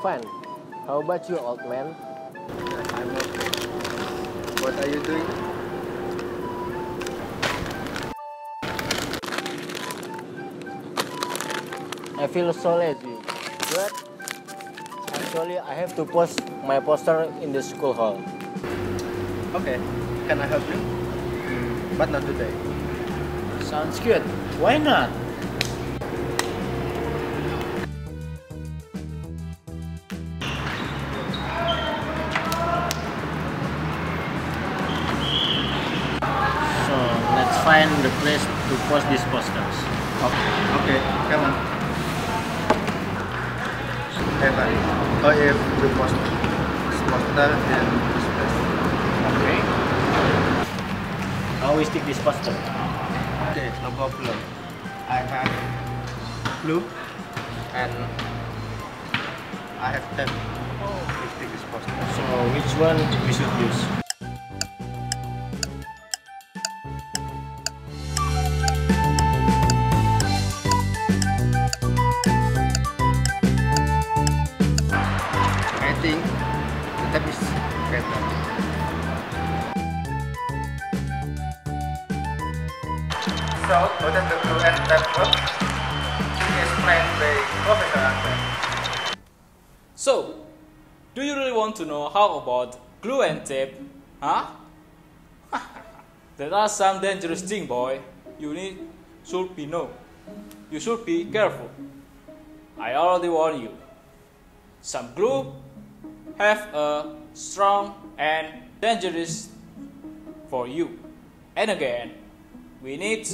fine. How about you, old man? I'm okay. What are you doing? I feel so lazy, but actually I have to post my poster in the school hall. Okay, can I help you? But not today. Sounds good. Why not? So let's find the place to post these posters. Okay, come on. Hey buddy, how if you post this poster in this place? Okay. How we stick this poster? Okay, no problem. I have glue and I have tape to stick this poster. So which one we should use? I think the tape is better. So, how does the glue and tape work? Explained by Professor Angga. So, do you really want to know how about glue and tape? Huh? There are some dangerous things, boy. Should be know. You should be careful. I already warned you. Some glue have a strong and dangerous for you. And again, we need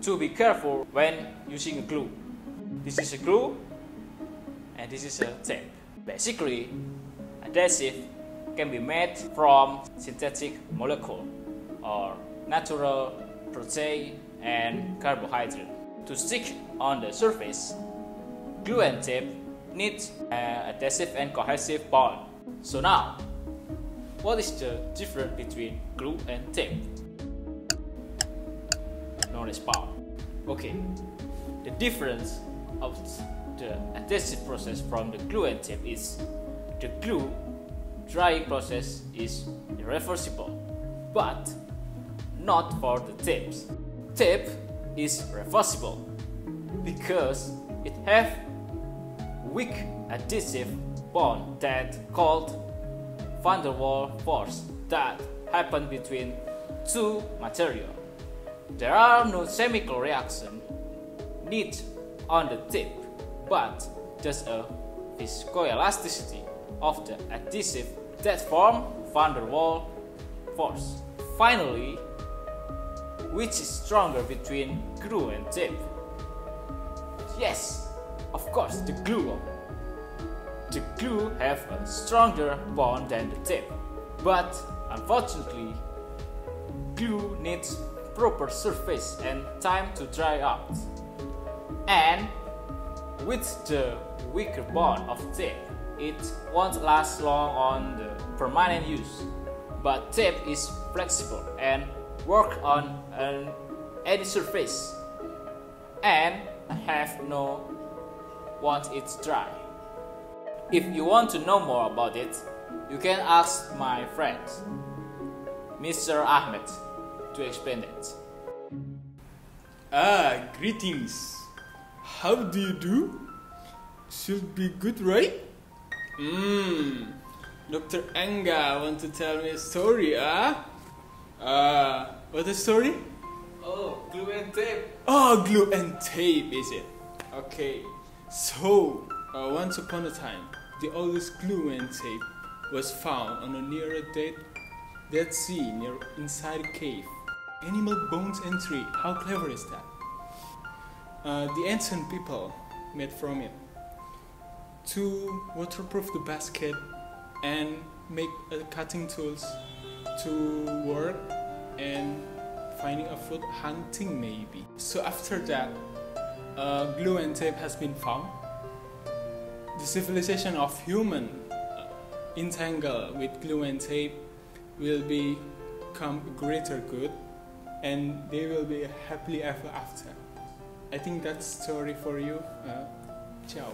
to be careful when using a glue. This is a glue and this is a tape. Basically, adhesive can be made from synthetic molecule or natural protein and carbohydrate. To stick on the surface, glue and tape need an adhesive and cohesive bond. So now, what is the difference between glue and tape? Knowledge power. Okay, the difference of the adhesive process from the glue and tape is the glue drying process is irreversible, but not for the tapes. Tape is reversible because it have weak adhesive bond that called van der Waals force that happen between two material. There are no chemical reaction need on the tip, but just a viscoelasticity of the adhesive that form van der Waals force. Finally, which is stronger between glue and tape? Yes, of course, the glue. The glue have a stronger bond than the tape, but unfortunately, glue needs proper surface and time to dry out. And with the weaker bond of tape, it won't last long on the permanent use. But tape is flexible and work on any surface and have no once it's dry. If you want to know more about it, you can ask my friend, Mr. Ahmad, to explain that. Greetings. How do you do? Should be good, right? Dr. Angga want to tell me a story, what a story? Oh, glue and tape. Oh, glue and tape, is it? Okay. So, once upon a time, the oldest glue and tape was found on a near a dead sea inside a cave. Animal bones and tree. How clever is that? The ancient people made from it to waterproof the basket and make cutting tools to work and finding a food hunting maybe. So after that, glue and tape has been found. The civilization of human entangled with glue and tape will become greater good and they will be happily ever after. I think that's story for you. Ciao.